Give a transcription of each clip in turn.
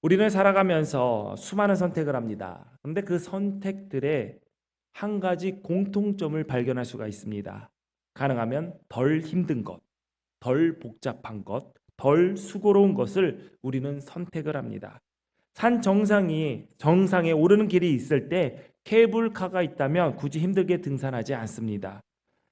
우리는 살아가면서 수많은 선택을 합니다. 그런데 그 선택들에 한 가지 공통점을 발견할 수가 있습니다. 가능하면 덜 힘든 것, 덜 복잡한 것, 덜 수고로운 것을 우리는 선택을 합니다. 산 정상에 오르는 길이 있을 때 케이블카가 있다면 굳이 힘들게 등산하지 않습니다.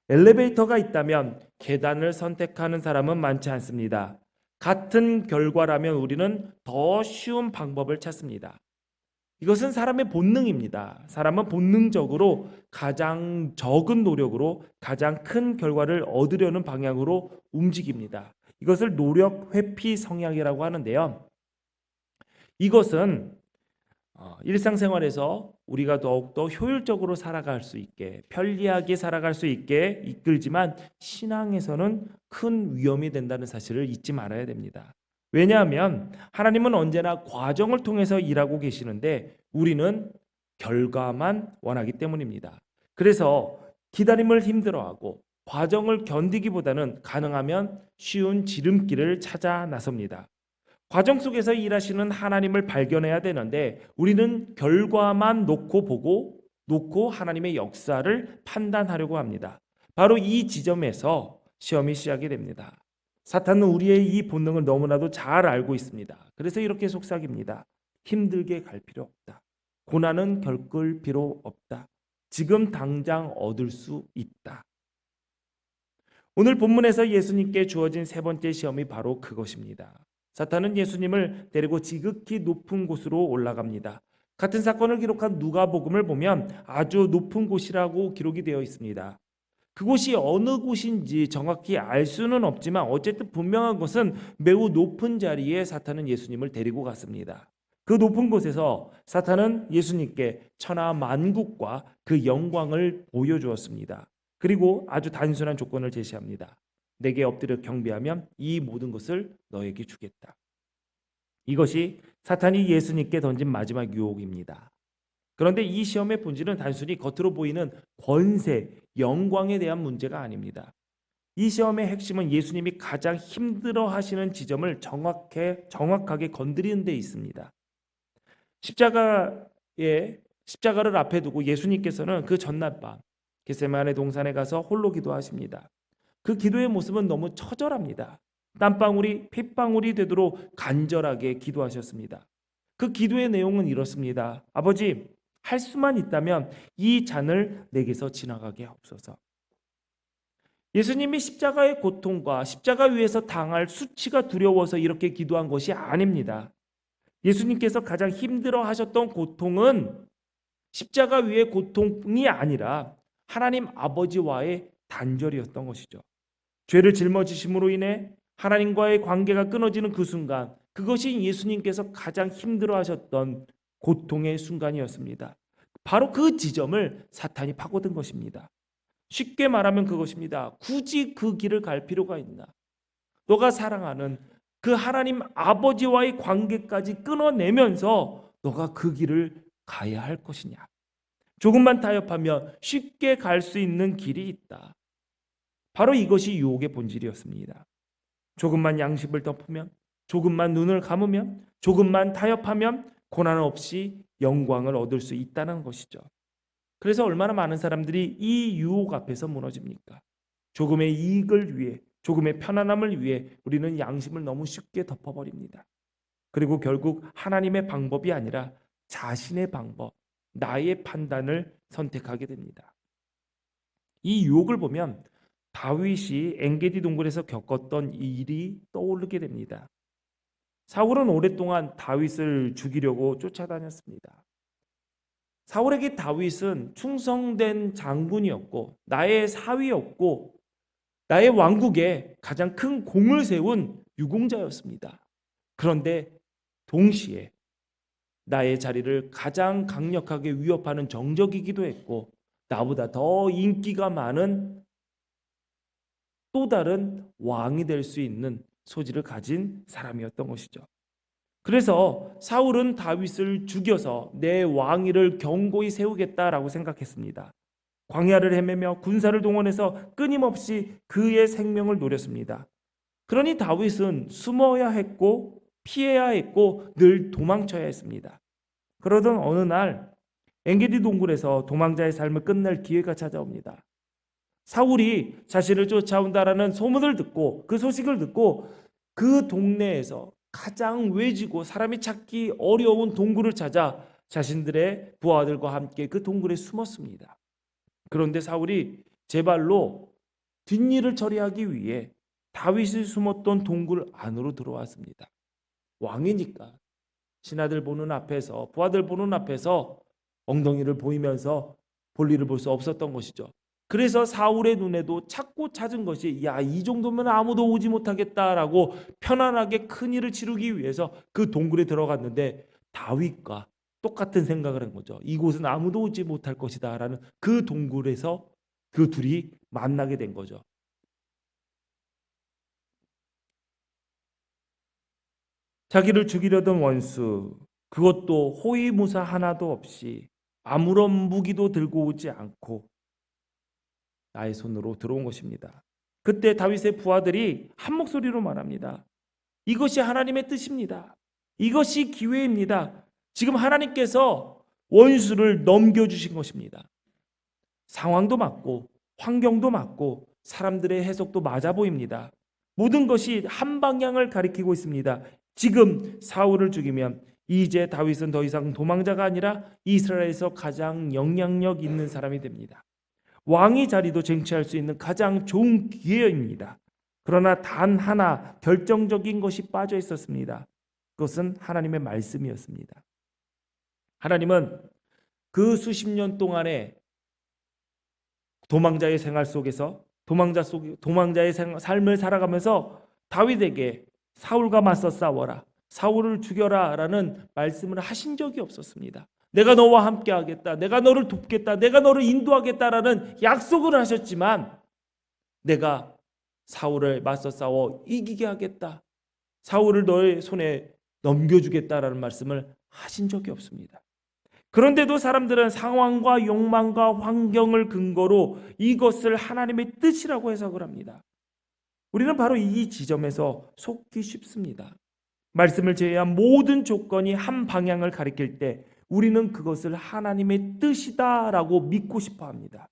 엘리베이터가 있다면 계단을 선택하는 사람은 많지 않습니다. 같은 결과라면 우리는 더 쉬운 방법을 찾습니다. 이것은 사람의 본능입니다. 사람은 본능적으로 가장 적은 노력으로 가장 큰 결과를 얻으려는 방향으로 움직입니다. 이것을 노력 회피 성향이라고 하는데요. 이것은 일상생활에서 우리가 더욱더 효율적으로 살아갈 수 있게, 편리하게 살아갈 수 있게 이끌지만 신앙에서는 큰 위험이 된다는 사실을 잊지 말아야 됩니다. 왜냐하면 하나님은 언제나 과정을 통해서 일하고 계시는데 우리는 결과만 원하기 때문입니다. 그래서 기다림을 힘들어하고 과정을 견디기보다는 가능하면 쉬운 지름길을 찾아 나섭니다. 과정 속에서 일하시는 하나님을 발견해야 되는데 우리는 결과만 놓고 하나님의 역사를 판단하려고 합니다. 바로 이 지점에서 시험이 시작이 됩니다. 사탄은 우리의 이 본능을 너무나도 잘 알고 있습니다. 그래서 이렇게 속삭입니다. 힘들게 갈 필요 없다. 고난은 겪을 필요 없다. 지금 당장 얻을 수 있다. 오늘 본문에서 예수님께 주어진 세 번째 시험이 바로 그것입니다. 사탄은 예수님을 데리고 지극히 높은 곳으로 올라갑니다. 같은 사건을 기록한 누가복음을 보면 아주 높은 곳이라고 기록이 되어 있습니다. 그곳이 어느 곳인지 정확히 알 수는 없지만 어쨌든 분명한 것은 매우 높은 자리에 사탄은 예수님을 데리고 갔습니다. 그 높은 곳에서 사탄은 예수님께 천하 만국과 그 영광을 보여주었습니다. 그리고 아주 단순한 조건을 제시합니다. 내게 엎드려 경배하면 이 모든 것을 너에게 주겠다. 이것이 사탄이 예수님께 던진 마지막 유혹입니다. 그런데 이 시험의 본질은 단순히 겉으로 보이는 권세, 영광에 대한 문제가 아닙니다. 이 시험의 핵심은 예수님이 가장 힘들어 하시는 지점을 정확하게 건드리는 데 있습니다. 십자가를 앞에 두고 예수님께서는 그 전날 밤 겟세마네 동산에 가서 홀로 기도하십니다. 그 기도의 모습은 너무 처절합니다. 땀방울이 핏방울이 되도록 간절하게 기도하셨습니다. 그 기도의 내용은 이렇습니다. 아버지, 할 수만 있다면 이 잔을 내게서 지나가게 하옵소서. 예수님이 십자가의 고통과 십자가 위에서 당할 수치가 두려워서 이렇게 기도한 것이 아닙니다. 예수님께서 가장 힘들어 하셨던 고통은 십자가 위의 고통이 아니라 하나님 아버지와의 단절이었던 것이죠. 죄를 짊어지심으로 인해 하나님과의 관계가 끊어지는 그 순간, 그것이 예수님께서 가장 힘들어 하셨던 고통의 순간이었습니다. 바로 그 지점을 사탄이 파고든 것입니다. 쉽게 말하면 그것입니다. 굳이 그 길을 갈 필요가 있나? 너가 사랑하는 그 하나님 아버지와의 관계까지 끊어내면서 너가 그 길을 가야 할 것이냐? 조금만 타협하면 쉽게 갈 수 있는 길이 있다. 바로 이것이 유혹의 본질이었습니다. 조금만 양심을 덮으면, 조금만 눈을 감으면, 조금만 타협하면 고난 없이 영광을 얻을 수 있다는 것이죠. 그래서 얼마나 많은 사람들이 이 유혹 앞에서 무너집니까? 조금의 이익을 위해, 조금의 편안함을 위해 우리는 양심을 너무 쉽게 덮어버립니다. 그리고 결국 하나님의 방법이 아니라 자신의 방법, 나의 판단을 선택하게 됩니다. 이 유혹을 보면 다윗이 엔게디 동굴에서 겪었던 일이 떠오르게 됩니다. 사울은 오랫동안 다윗을 죽이려고 쫓아다녔습니다. 사울에게 다윗은 충성된 장군이었고 나의 사위였고 나의 왕국에 가장 큰 공을 세운 유공자였습니다. 그런데 동시에 나의 자리를 가장 강력하게 위협하는 정적이기도 했고 나보다 더 인기가 많은 또 다른 왕이 될 수 있는 소질을 가진 사람이었던 것이죠. 그래서 사울은 다윗을 죽여서 내 왕위를 견고히 세우겠다라고 생각했습니다. 광야를 헤매며 군사를 동원해서 끊임없이 그의 생명을 노렸습니다. 그러니 다윗은 숨어야 했고 피해야 했고 늘 도망쳐야 했습니다. 그러던 어느 날 엔게디 동굴에서 도망자의 삶을 끝낼 기회가 찾아옵니다. 사울이 자신을 쫓아온다라는 소문을 듣고 그 소식을 듣고 그 동네에서 가장 외지고 사람이 찾기 어려운 동굴을 찾아 자신들의 부하들과 함께 그 동굴에 숨었습니다. 그런데 사울이 제 발로 뒷일을 처리하기 위해 다윗이 숨었던 동굴 안으로 들어왔습니다. 왕이니까 신하들 보는 앞에서, 부하들 보는 앞에서 엉덩이를 보이면서 볼일을 볼 수 없었던 것이죠. 그래서 사울의 눈에도 찾고 찾은 것이 이 정도면 아무도 오지 못하겠다라고 편안하게 큰 일을 치르기 위해서 그 동굴에 들어갔는데 다윗과 똑같은 생각을 한 거죠. 이곳은 아무도 오지 못할 것이다 라는 그 동굴에서 그 둘이 만나게 된 거죠. 자기를 죽이려던 원수, 그것도 호위무사 하나도 없이 아무런 무기도 들고 오지 않고 나의 손으로 들어온 것입니다. 그때 다윗의 부하들이 한 목소리로 말합니다. 이것이 하나님의 뜻입니다. 이것이 기회입니다. 지금 하나님께서 원수를 넘겨주신 것입니다. 상황도 맞고 환경도 맞고 사람들의 해석도 맞아 보입니다. 모든 것이 한 방향을 가리키고 있습니다. 지금 사울을 죽이면 이제 다윗은 더 이상 도망자가 아니라 이스라엘에서 가장 영향력 있는 사람이 됩니다. 왕의 자리도 쟁취할 수 있는 가장 좋은 기회입니다. 그러나 단 하나 결정적인 것이 빠져 있었습니다. 그것은 하나님의 말씀이었습니다. 하나님은 그 수십 년 동안의 도망자의 생활 속에서 도망자의 삶을 살아가면서 다윗에게 사울과 맞서 싸워라, 사울을 죽여라 라는 말씀을 하신 적이 없었습니다. 내가 너와 함께 하겠다, 내가 너를 돕겠다, 내가 너를 인도하겠다라는 약속을 하셨지만 내가 사울을 맞서 싸워 이기게 하겠다, 사울을 너의 손에 넘겨주겠다라는 말씀을 하신 적이 없습니다. 그런데도 사람들은 상황과 욕망과 환경을 근거로 이것을 하나님의 뜻이라고 해석을 합니다. 우리는 바로 이 지점에서 속기 쉽습니다. 말씀을 제외한 모든 조건이 한 방향을 가리킬 때 우리는 그것을 하나님의 뜻이다라고 믿고 싶어 합니다.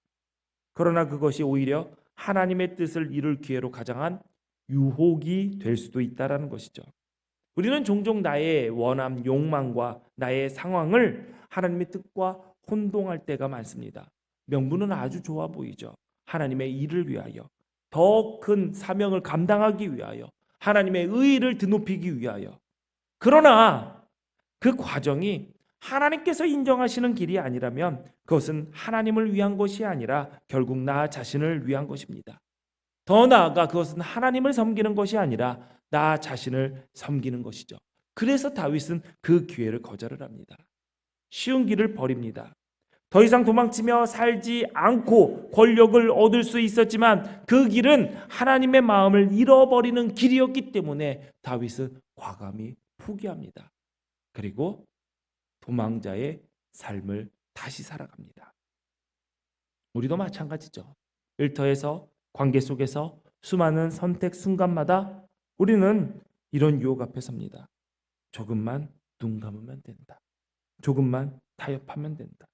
그러나 그것이 오히려 하나님의 뜻을 이룰 기회로 가장한 유혹이 될 수도 있다라는 것이죠. 우리는 종종 나의 원함, 욕망과 나의 상황을 하나님의 뜻과 혼동할 때가 많습니다. 명분은 아주 좋아 보이죠. 하나님의 일을 위하여, 더 큰 사명을 감당하기 위하여, 하나님의 의의를 드높이기 위하여. 그러나 그 과정이 하나님께서 인정하시는 길이 아니라면 그것은 하나님을 위한 것이 아니라 결국 나 자신을 위한 것입니다. 더 나아가 그것은 하나님을 섬기는 것이 아니라 나 자신을 섬기는 것이죠. 그래서 다윗은 그 기회를 거절을 합니다. 쉬운 길을 버립니다. 더 이상 도망치며 살지 않고 권력을 얻을 수 있었지만 그 길은 하나님의 마음을 잃어버리는 길이었기 때문에 다윗은 과감히 포기합니다. 그리고 도망자의 삶을 다시 살아갑니다. 우리도 마찬가지죠. 일터에서, 관계 속에서 수많은 선택 순간마다 우리는 이런 유혹 앞에 섭니다. 조금만 눈 감으면 된다. 조금만 타협하면 된다.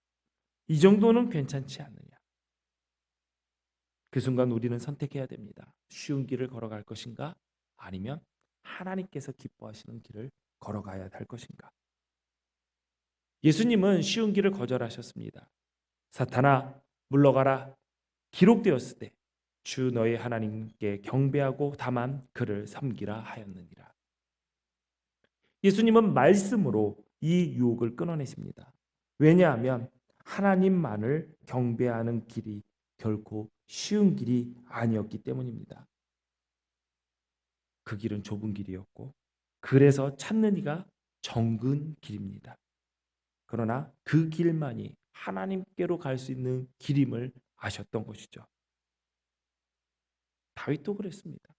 이 정도는 괜찮지 않느냐. 그 순간 우리는 선택해야 됩니다. 쉬운 길을 걸어갈 것인가? 아니면 하나님께서 기뻐하시는 길을 걸어가야 할 것인가? 예수님은 쉬운 길을 거절하셨습니다. 사탄아 물러가라. 기록되었을 때 주 너의 하나님께 경배하고 다만 그를 섬기라 하였느니라. 예수님은 말씀으로 이 유혹을 끊어내십니다. 왜냐하면 하나님만을 경배하는 길이 결코 쉬운 길이 아니었기 때문입니다. 그 길은 좁은 길이었고 그래서 찾는 이가 정근 길입니다. 그러나 그 길만이 하나님께로 갈 수 있는 길임을 아셨던 것이죠. 다윗도 그랬습니다.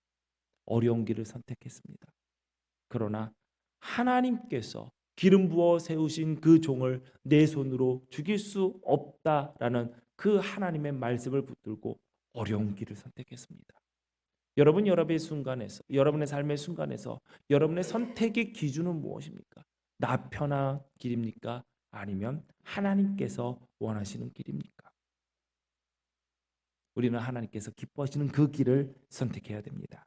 어려운 길을 선택했습니다. 그러나 하나님께서 기름 부어 세우신 그 종을 내 손으로 죽일 수 없다라는 그 하나님의 말씀을 붙들고 어려운 길을 선택했습니다. 여러분의 순간에서, 여러분의 삶의 순간에서 여러분의 선택의 기준은 무엇입니까? 나 편한 길입니까? 아니면 하나님께서 원하시는 길입니까? 우리는 하나님께서 기뻐하시는 그 길을 선택해야 됩니다.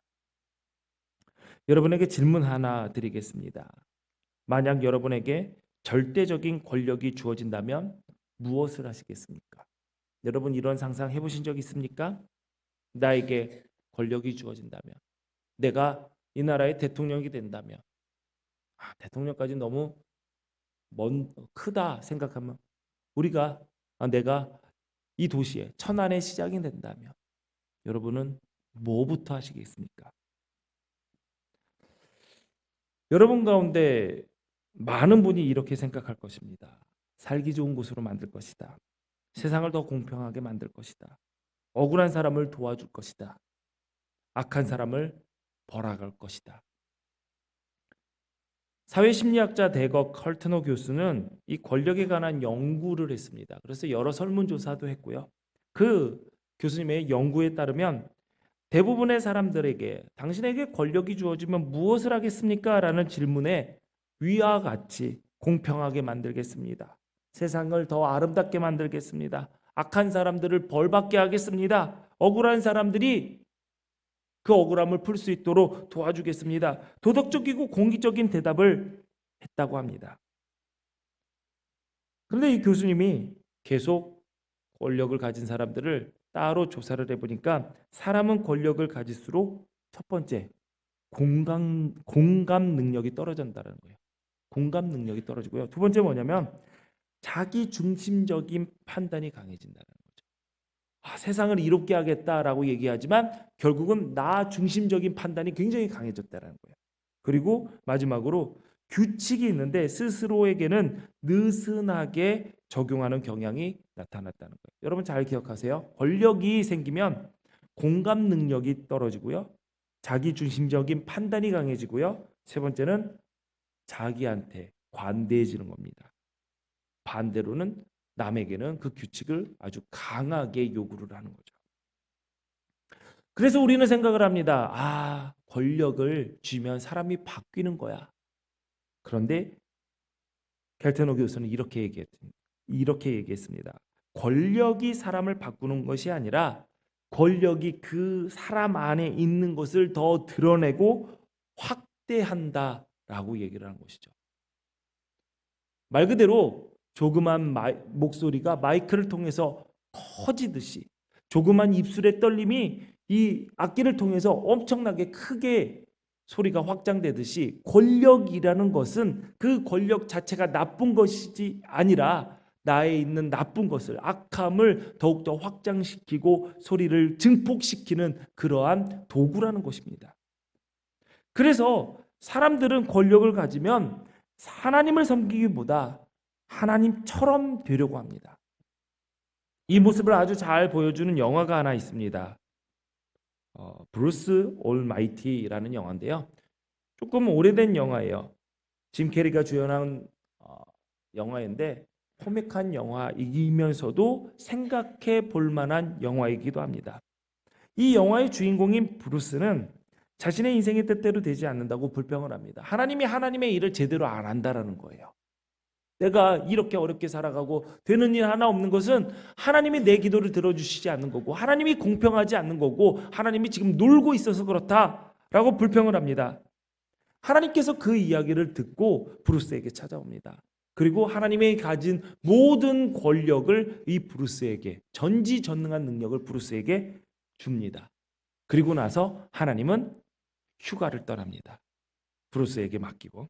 여러분에게 질문 하나 드리겠습니다. 만약 여러분에게 절대적인 권력이 주어진다면 무엇을 하시겠습니까? 여러분 이런 상상 해보신 적 있습니까? 나에게 권력이 주어진다면, 내가 이 나라의 대통령이 된다면, 대통령까지 너무 크다 생각하면, 내가 이 도시의 천안의 시장이 된다면 여러분은 뭐부터 하시겠습니까? 여러분 가운데 많은 분이 이렇게 생각할 것입니다. 살기 좋은 곳으로 만들 것이다. 세상을 더 공평하게 만들 것이다. 억울한 사람을 도와줄 것이다. 악한 사람을 벌하갈 것이다. 사회심리학자 대거 컬트너 교수는 이 권력에 관한 연구를 했습니다. 그래서 여러 설문조사도 했고요. 그 교수님의 연구에 따르면 대부분의 사람들에게 당신에게 권력이 주어지면 무엇을 하겠습니까? 라는 질문에 위와 같이 공평하게 만들겠습니다. 세상을 더 아름답게 만들겠습니다. 악한 사람들을 벌받게 하겠습니다. 억울한 사람들이 그 억울함을 풀 수 있도록 도와주겠습니다. 도덕적이고 공기적인 대답을 했다고 합니다. 그런데 이 교수님이 계속 권력을 가진 사람들을 따로 조사를 해보니까 사람은 권력을 가질수록 첫 번째 공감 능력이 떨어진다는 거예요. 공감 능력이 떨어지고요. 두 번째 뭐냐면 자기 중심적인 판단이 강해진다는 거죠. 세상을 이롭게 하겠다라고 얘기하지만 결국은 나 중심적인 판단이 굉장히 강해졌다는 거예요. 그리고 마지막으로 규칙이 있는데 스스로에게는 느슨하게 적용하는 경향이 나타났다는 거예요. 여러분 잘 기억하세요. 권력이 생기면 공감 능력이 떨어지고요. 자기 중심적인 판단이 강해지고요. 세 번째는 자기한테 관대해지는 겁니다. 반대로는 남에게는 그 규칙을 아주 강하게 요구를 하는 거죠. 그래서 우리는 생각을 합니다. 권력을 쥐면 사람이 바뀌는 거야. 그런데 켈트너 교수는 이렇게 얘기했습니다. 권력이 사람을 바꾸는 것이 아니라 권력이 그 사람 안에 있는 것을 더 드러내고 확대한다라고 얘기를 하는 것이죠. 말 그대로 조그만 목소리가 마이크를 통해서 커지듯이 조그만 입술의 떨림이 이 악기를 통해서 엄청나게 크게 소리가 확장되듯이 권력이라는 것은 그 권력 자체가 나쁜 것이지 아니라 나에 있는 나쁜 것을, 악함을 더욱더 확장시키고 소리를 증폭시키는 그러한 도구라는 것입니다. 그래서 사람들은 권력을 가지면 하나님을 섬기기보다 하나님처럼 되려고 합니다. 이 모습을 아주 잘 보여주는 영화가 하나 있습니다. 브루스 올마이티라는 영화인데요. 조금 오래된 영화예요. 짐 캐리가 주연한 영화인데 코믹한 영화이면서도 생각해 볼 만한 영화이기도 합니다. 이 영화의 주인공인 브루스는 자신의 인생이 뜻대로 되지 않는다고 불평을 합니다. 하나님이 하나님의 일을 제대로 안 한다라는 거예요. 내가 이렇게 어렵게 살아가고 되는 일 하나 없는 것은 하나님이 내 기도를 들어주시지 않는 거고 하나님이 공평하지 않는 거고 하나님이 지금 놀고 있어서 그렇다라고 불평을 합니다. 하나님께서 그 이야기를 듣고 브루스에게 찾아옵니다. 그리고 하나님이 가진 모든 권력을 이 브루스에게, 전지전능한 능력을 브루스에게 줍니다. 그리고 나서 하나님은 휴가를 떠납니다. 브루스에게 맡기고.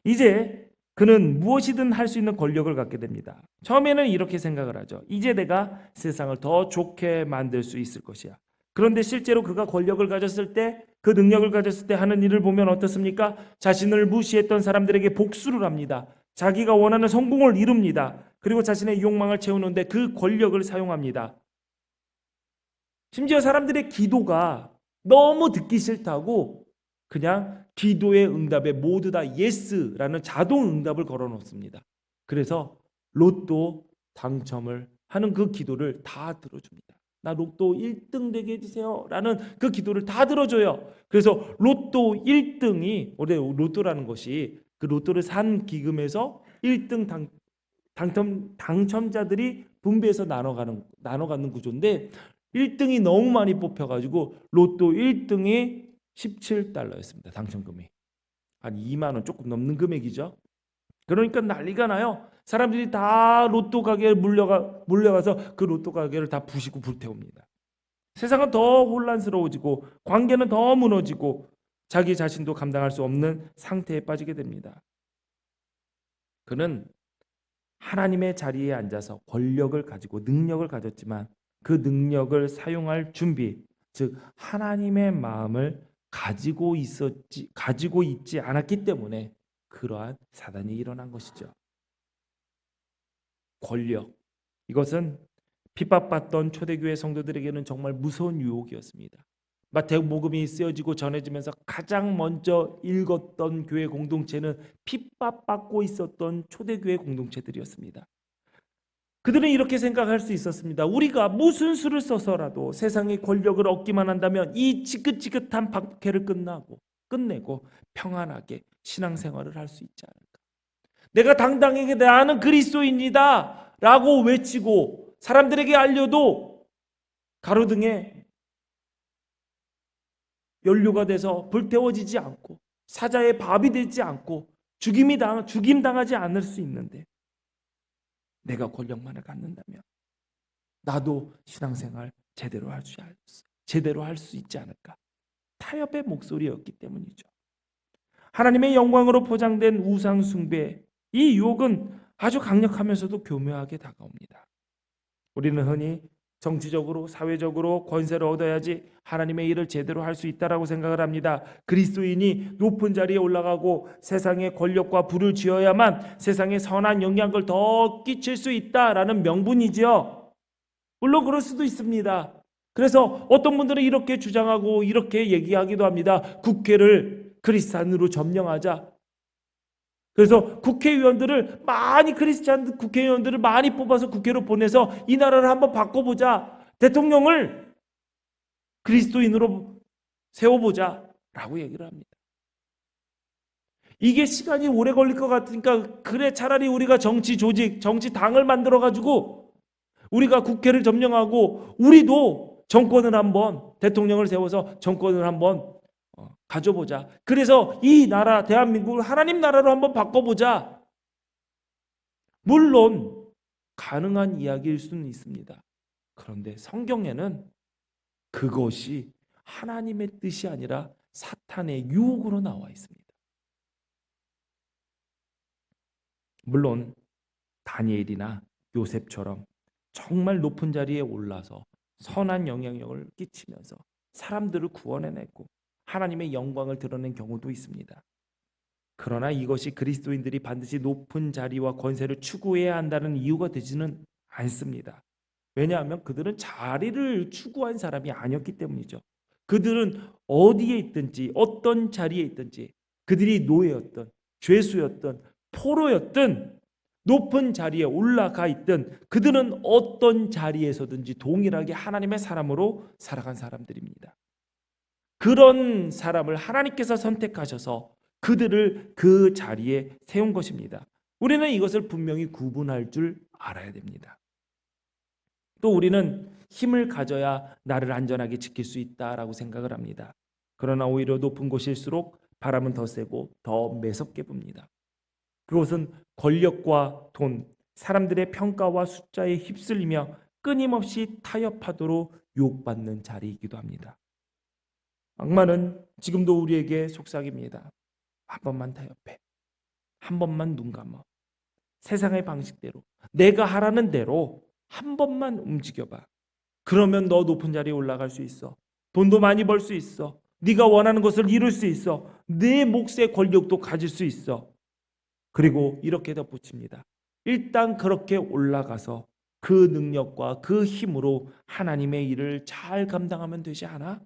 이제 그는 무엇이든 할 수 있는 권력을 갖게 됩니다. 처음에는 이렇게 생각을 하죠. 이제 내가 세상을 더 좋게 만들 수 있을 것이야. 그런데 실제로 그가 권력을 가졌을 때, 그 능력을 가졌을 때 하는 일을 보면 어떻습니까? 자신을 무시했던 사람들에게 복수를 합니다. 자기가 원하는 성공을 이룹니다. 그리고 자신의 욕망을 채우는데 그 권력을 사용합니다. 심지어 사람들의 기도가 너무 듣기 싫다고 그냥 기도의 응답에 모두 다 예스라는 자동 응답을 걸어 놓습니다. 그래서 로또 당첨을 하는 그 기도를 다 들어줍니다. 나 로또 1등 되게 해주세요 라는 그 기도를 다 들어줘요. 그래서 로또 1등이, 원래 로또라는 것이 그 로또를 산 기금에서 1등 당첨자들이 분배해서 나눠 갖는 구조인데, 1등이 너무 많이 뽑혀가지고 로또 1등이 $17였습니다. 당첨금이 한 2만 원 조금 넘는 금액이죠. 그러니까 난리가 나요. 사람들이 다 로또 가게에 몰려가서 그 로또 가게를 다 부시고 불태웁니다. 세상은 더 혼란스러워지고 관계는 더 무너지고 자기 자신도 감당할 수 없는 상태에 빠지게 됩니다. 그는 하나님의 자리에 앉아서 권력을 가지고 능력을 가졌지만 그 능력을 사용할 준비, 즉 하나님의 마음을 가지고 있지 않았기 때문에 그러한 사단이 일어난 것이죠. 권력, 이것은 핍박받던 초대교회 성도들에게는 정말 무서운 유혹이었습니다. 마태복음이 쓰여지고 전해지면서 가장 먼저 읽었던 교회 공동체는 핍박받고 있었던 초대교회 공동체들이었습니다. 그들은 이렇게 생각할 수 있었습니다. 우리가 무슨 수를 써서라도 세상의 권력을 얻기만 한다면 이 지긋지긋한 박해를 끝내고 평안하게 신앙생활을 할 수 있지 않을까. 내가 당당하게 나는 그리스도인이다 라고 외치고 사람들에게 알려도 가로등에 연료가 돼서 불태워지지 않고 사자의 밥이 되지 않고 죽임당하지 않을 수 있는데, 내가 권력만을 갖는다면 나도 신앙생활 제대로 할 수 있지 않을까. 타협의 목소리였기 때문이죠. 하나님의 영광으로 포장된 우상 숭배, 이 유혹은 아주 강력하면서도 교묘하게 다가옵니다. 우리는 흔히 정치적으로, 사회적으로 권세를 얻어야지 하나님의 일을 제대로 할 수 있다라고 생각을 합니다. 그리스도인이 높은 자리에 올라가고 세상의 권력과 부를 쥐어야만 세상에 선한 영향을 더 끼칠 수 있다라는 명분이지요. 물론 그럴 수도 있습니다. 그래서 어떤 분들은 이렇게 주장하고 이렇게 얘기하기도 합니다. 국회를 크리스찬으로 점령하자. 그래서 크리스찬 국회의원들을 많이 뽑아서 국회로 보내서 이 나라를 한번 바꿔보자. 대통령을 그리스도인으로 세워보자 라고 얘기를 합니다. 이게 시간이 오래 걸릴 것 같으니까 그래, 차라리 우리가 정치 조직, 정치당을 만들어가지고 우리가 국회를 점령하고 우리도 정권을 한번, 대통령을 세워서 정권을 한번 가져보자. 그래서 이 나라, 대한민국을 하나님 나라로 한번 바꿔보자. 물론 가능한 이야기일 수는 있습니다. 그런데 성경에는 그것이 하나님의 뜻이 아니라 사탄의 유혹으로 나와 있습니다. 물론 다니엘이나 요셉처럼 정말 높은 자리에 올라서 선한 영향력을 끼치면서 사람들을 구원해냈고 하나님의 영광을 드러낸 경우도 있습니다. 그러나 이것이 그리스도인들이 반드시 높은 자리와 권세를 추구해야 한다는 이유가 되지는 않습니다. 왜냐하면 그들은 자리를 추구한 사람이 아니었기 때문이죠. 그들은 어디에 있든지 어떤 자리에 있든지, 그들이 노예였던, 죄수였던, 포로였던, 높은 자리에 올라가 있든 그들은 어떤 자리에서든지 동일하게 하나님의 사람으로 살아간 사람들입니다. 그런 사람을 하나님께서 선택하셔서 그들을 그 자리에 세운 것입니다. 우리는 이것을 분명히 구분할 줄 알아야 됩니다. 또 우리는 힘을 가져야 나를 안전하게 지킬 수 있다라고 생각을 합니다. 그러나 오히려 높은 곳일수록 바람은 더 세고 더 매섭게 붑니다. 그것은 권력과 돈, 사람들의 평가와 숫자에 휩쓸리며 끊임없이 타협하도록 유혹받는 자리이기도 합니다. 악마는 지금도 우리에게 속삭입니다. 한 번만 타협해. 한 번만 눈 감아. 세상의 방식대로, 내가 하라는 대로 한 번만 움직여봐. 그러면 너 높은 자리에 올라갈 수 있어. 돈도 많이 벌 수 있어. 네가 원하는 것을 이룰 수 있어. 내 몫의 권력도 가질 수 있어. 그리고 이렇게 덧붙입니다. 일단 그렇게 올라가서 그 능력과 그 힘으로 하나님의 일을 잘 감당하면 되지 않아?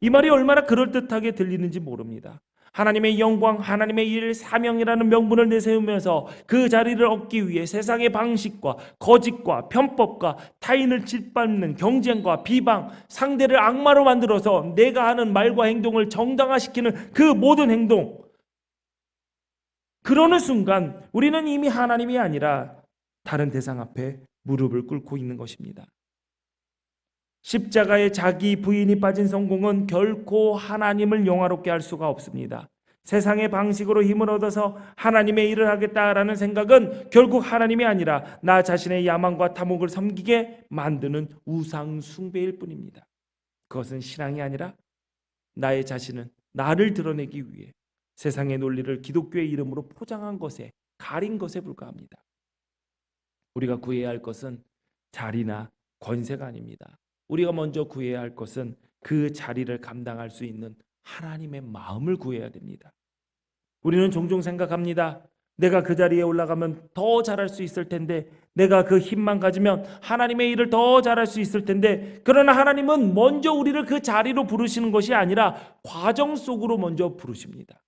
이 말이 얼마나 그럴듯하게 들리는지 모릅니다. 하나님의 영광, 하나님의 일, 사명이라는 명분을 내세우면서 그 자리를 얻기 위해 세상의 방식과 거짓과 편법과 타인을 짓밟는 경쟁과 비방, 상대를 악마로 만들어서 내가 하는 말과 행동을 정당화시키는 그 모든 행동, 그러는 순간 우리는 이미 하나님이 아니라 다른 대상 앞에 무릎을 꿇고 있는 것입니다. 십자가에 자기 부인이 빠진 성공은 결코 하나님을 영화롭게 할 수가 없습니다. 세상의 방식으로 힘을 얻어서 하나님의 일을 하겠다라는 생각은 결국 하나님이 아니라 나 자신의 야망과 탐욕을 섬기게 만드는 우상 숭배일 뿐입니다. 그것은 신앙이 아니라 나의 자신은 나를 드러내기 위해 세상의 논리를 기독교의 이름으로 포장한 것에, 가린 것에 불과합니다. 우리가 구해야 할 것은 자리나 권세가 아닙니다. 우리가 먼저 구해야 할 것은 그 자리를 감당할 수 있는 하나님의 마음을 구해야 됩니다. 우리는 종종 생각합니다. 내가 그 자리에 올라가면 더 잘할 수 있을 텐데, 내가 그 힘만 가지면 하나님의 일을 더 잘할 수 있을 텐데, 그러나 하나님은 먼저 우리를 그 자리로 부르시는 것이 아니라 과정 속으로 먼저 부르십니다.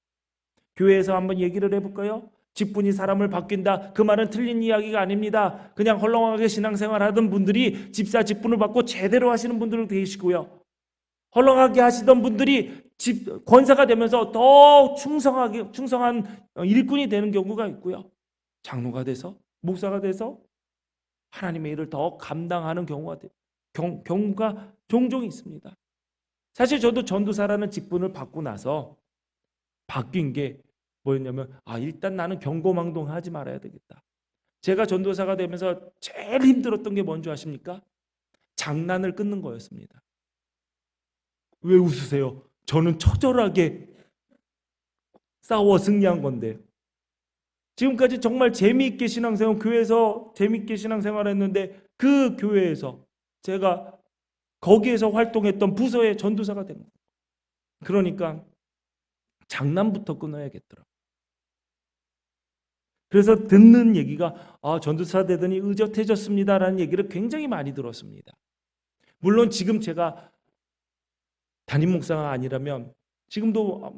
교회에서 한번 얘기를 해볼까요? 직분이 사람을 바뀐다. 그 말은 틀린 이야기가 아닙니다. 그냥 헐렁하게 신앙생활 하던 분들이 집사 직분을 받고 제대로 하시는 분들도 계시고요. 헐렁하게 하시던 분들이 권사가 되면서 더 충성한 일꾼이 되는 경우가 있고요. 장로가 돼서, 목사가 돼서 하나님의 일을 더 감당하는 경우가 종종 있습니다. 사실 저도 전도사라는 직분을 받고 나서 바뀐 게 뭐였냐면, 일단 나는 경고망동하지 말아야 되겠다. 제가 전도사가 되면서 제일 힘들었던 게 뭔지 아십니까? 장난을 끊는 거였습니다. 왜 웃으세요? 저는 처절하게 싸워 승리한 건데, 지금까지 정말 재미있게 신앙생활, 교회에서 재미있게 신앙생활했는데 그 교회에서 제가 거기에서 활동했던 부서의 전도사가 된 거예요. 그러니까 장난부터 끊어야겠더라고요. 그래서 듣는 얘기가 전도사 되더니 의젓해졌습니다라는 얘기를 굉장히 많이 들었습니다. 물론 지금 제가 담임 목사가 아니라면 지금도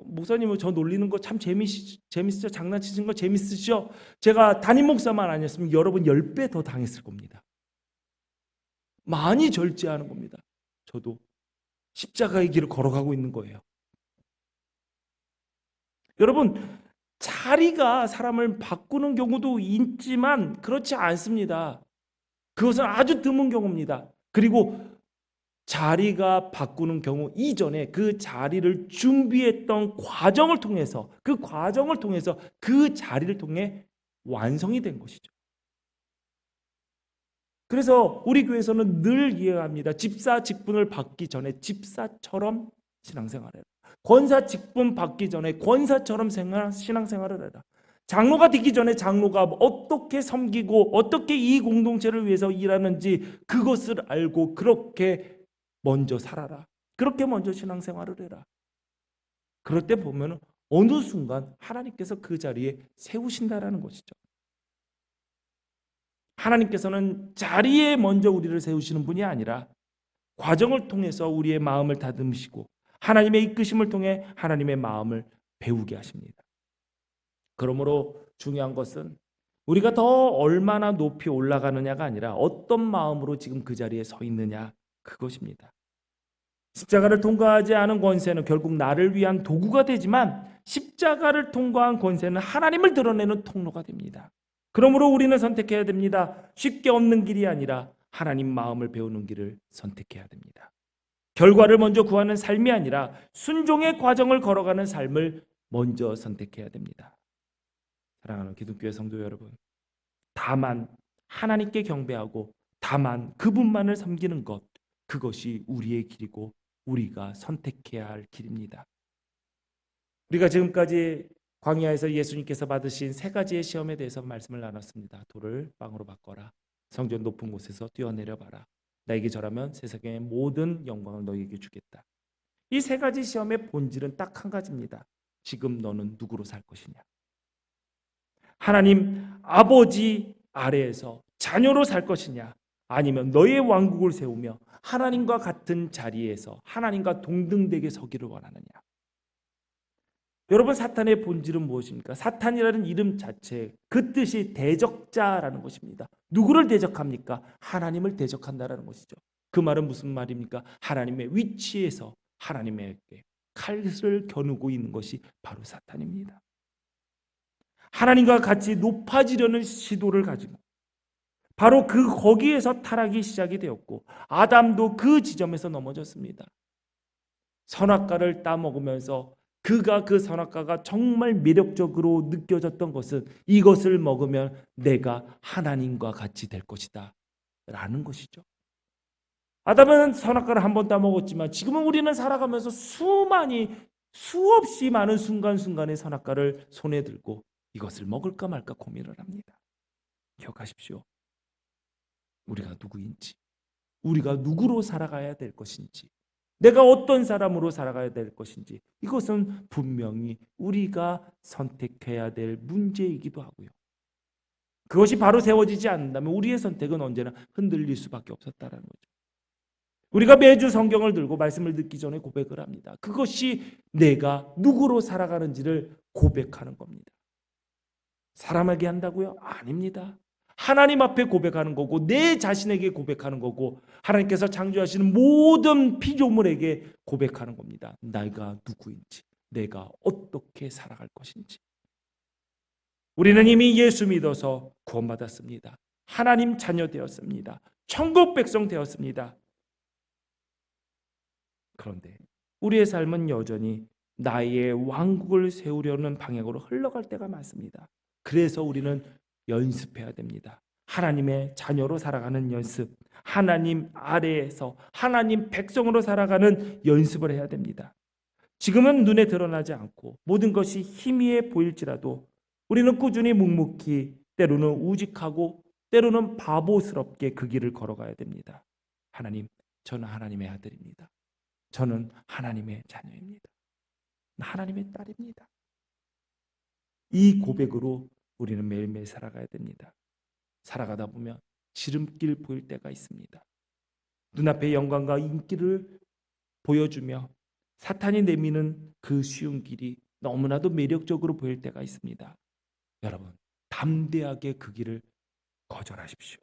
목사님은 저 놀리는 거 참 재밌으죠? 장난치는 거 재밌으시죠? 제가 담임 목사만 아니었으면 여러분 10배 더 당했을 겁니다. 많이 절제하는 겁니다. 저도 십자가의 길을 걸어가고 있는 거예요. 여러분, 자리가 사람을 바꾸는 경우도 있지만 그렇지 않습니다. 그것은 아주 드문 경우입니다. 그리고 자리가 바꾸는 경우 이전에 그 자리를 준비했던 과정을 통해서, 그 자리를 통해 완성이 된 것이죠. 그래서 우리 교회에서는 늘 이해합니다. 집사 직분을 받기 전에 집사처럼 신앙생활을 해라. 권사 직분 받기 전에 권사처럼 신앙생활을 해라. 장로가 되기 전에 장로가 어떻게 섬기고 어떻게 이 공동체를 위해서 일하는지 그것을 알고 그렇게 먼저 살아라. 그렇게 먼저 신앙생활을 해라. 그럴 때 보면 어느 순간 하나님께서 그 자리에 세우신다라는 것이죠. 하나님께서는 자리에 먼저 우리를 세우시는 분이 아니라 과정을 통해서 우리의 마음을 다듬으시고 하나님의 이끄심을 통해 하나님의 마음을 배우게 하십니다. 그러므로 중요한 것은 우리가 더 얼마나 높이 올라가느냐가 아니라 어떤 마음으로 지금 그 자리에 서 있느냐, 그것입니다. 십자가를 통과하지 않은 권세는 결국 나를 위한 도구가 되지만 십자가를 통과한 권세는 하나님을 드러내는 통로가 됩니다. 그러므로 우리는 선택해야 됩니다. 쉽게 얻는 길이 아니라 하나님 마음을 배우는 길을 선택해야 됩니다. 결과를 먼저 구하는 삶이 아니라 순종의 과정을 걸어가는 삶을 먼저 선택해야 됩니다. 사랑하는 기독교의 성도 여러분, 다만 하나님께 경배하고 다만 그분만을 섬기는 것, 그것이 우리의 길이고 우리가 선택해야 할 길입니다. 우리가 지금까지 광야에서 예수님께서 받으신 세 가지의 시험에 대해서 말씀을 나눴습니다. 돌을 빵으로 바꿔라. 성전 높은 곳에서 뛰어내려봐라. 나에게 절하면 세상의 모든 영광을 너에게 주겠다. 이 세 가지 시험의 본질은 딱 한 가지입니다. 지금 너는 누구로 살 것이냐. 하나님 아버지 아래에서 자녀로 살 것이냐, 아니면 너의 왕국을 세우며 하나님과 같은 자리에서 하나님과 동등되게 서기를 원하느냐. 여러분, 사탄의 본질은 무엇입니까? 사탄이라는 이름 자체, 그 뜻이 대적자라는 것입니다. 누구를 대적합니까? 하나님을 대적한다라는 것이죠. 그 말은 무슨 말입니까? 하나님의 위치에서 하나님에게 칼을 겨누고 있는 것이 바로 사탄입니다. 하나님과 같이 높아지려는 시도를 가지고 바로 거기에서 타락이 시작이 되었고, 아담도 그 지점에서 넘어졌습니다. 선악과를 따먹으면서 그가 그 선악과가 정말 매력적으로 느껴졌던 것은 이것을 먹으면 내가 하나님과 같이 될 것이다 라는 것이죠. 아담은 선악과를 한 번 따먹었지만 지금은 우리는 살아가면서 수없이 많은 순간순간의 선악과를 손에 들고 이것을 먹을까 말까 고민을 합니다. 기억하십시오. 우리가 누구인지, 우리가 누구로 살아가야 될 것인지, 내가 어떤 사람으로 살아가야 될 것인지, 이것은 분명히 우리가 선택해야 될 문제이기도 하고요. 그것이 바로 세워지지 않는다면 우리의 선택은 언제나 흔들릴 수밖에 없었다는 거죠. 우리가 매주 성경을 들고 말씀을 듣기 전에 고백을 합니다. 그것이 내가 누구로 살아가는지를 고백하는 겁니다. 사람에게 한다고요? 아닙니다. 하나님 앞에 고백하는 거고, 내 자신에게 고백하는 거고, 하나님께서 창조하시는 모든 피조물에게 고백하는 겁니다. 내가 누구인지, 내가 어떻게 살아갈 것인지. 우리는 이미 예수 믿어서 구원받았습니다. 하나님 자녀 되었습니다. 천국 백성 되었습니다. 그런데 우리의 삶은 여전히 나의 왕국을 세우려는 방향으로 흘러갈 때가 많습니다. 그래서 우리는 연습해야 됩니다. 하나님의 자녀로 살아가는 연습, 하나님 아래에서 하나님 백성으로 살아가는 연습을 해야 됩니다. 지금은 눈에 드러나지 않고 모든 것이 희미해 보일지라도 우리는 꾸준히 묵묵히, 때로는 우직하고 때로는 바보스럽게 그 길을 걸어가야 됩니다. 하나님, 저는 하나님의 아들입니다. 저는 하나님의 자녀입니다. 하나님의 딸입니다. 이 고백으로 우리는 매일매일 살아가야 됩니다. 살아가다 보면 지름길 보일 때가 있습니다. 눈앞의 영광과 인기를 보여주며 사탄이 내미는 그 쉬운 길이 너무나도 매력적으로 보일 때가 있습니다. 여러분, 담대하게 그 길을 거절하십시오.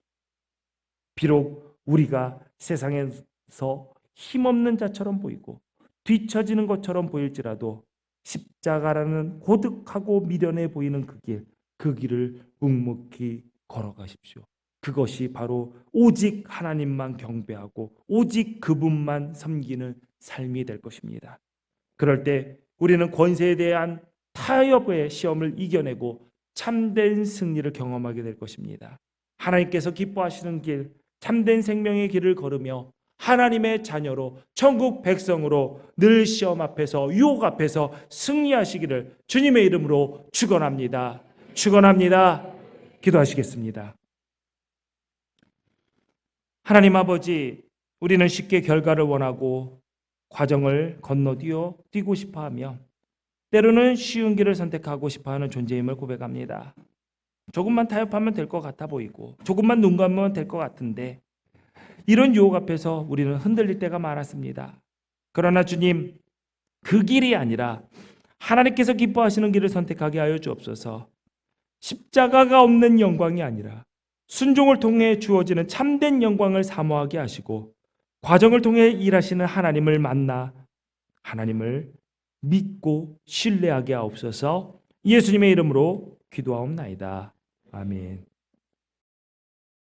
비록 우리가 세상에서 힘없는 자처럼 보이고 뒤처지는 것처럼 보일지라도 십자가라는 고득하고 미련해 보이는 그 길을 묵묵히 걸어가십시오. 그것이 바로 오직 하나님만 경배하고 오직 그분만 섬기는 삶이 될 것입니다. 그럴 때 우리는 권세에 대한 타협의 시험을 이겨내고 참된 승리를 경험하게 될 것입니다. 하나님께서 기뻐하시는 길, 참된 생명의 길을 걸으며 하나님의 자녀로 천국 백성으로 늘 시험 앞에서 유혹 앞에서 승리하시기를 주님의 이름으로 축원합니다. 축원합니다. 기도하시겠습니다. 하나님 아버지, 우리는 쉽게 결과를 원하고 과정을 뛰고 싶어하며 때로는 쉬운 길을 선택하고 싶어하는 존재임을 고백합니다. 조금만 타협하면 될 것 같아 보이고 조금만 눈 감으면 될 것 같은데 이런 유혹 앞에서 우리는 흔들릴 때가 많았습니다. 그러나 주님, 그 길이 아니라 하나님께서 기뻐하시는 길을 선택하게 하여 주옵소서. 십자가가 없는 영광이 아니라 순종을 통해 주어지는 참된 영광을 사모하게 하시고 과정을 통해 일하시는 하나님을 만나 하나님을 믿고 신뢰하게 하옵소서. 예수님의 이름으로 기도하옵나이다. 아멘.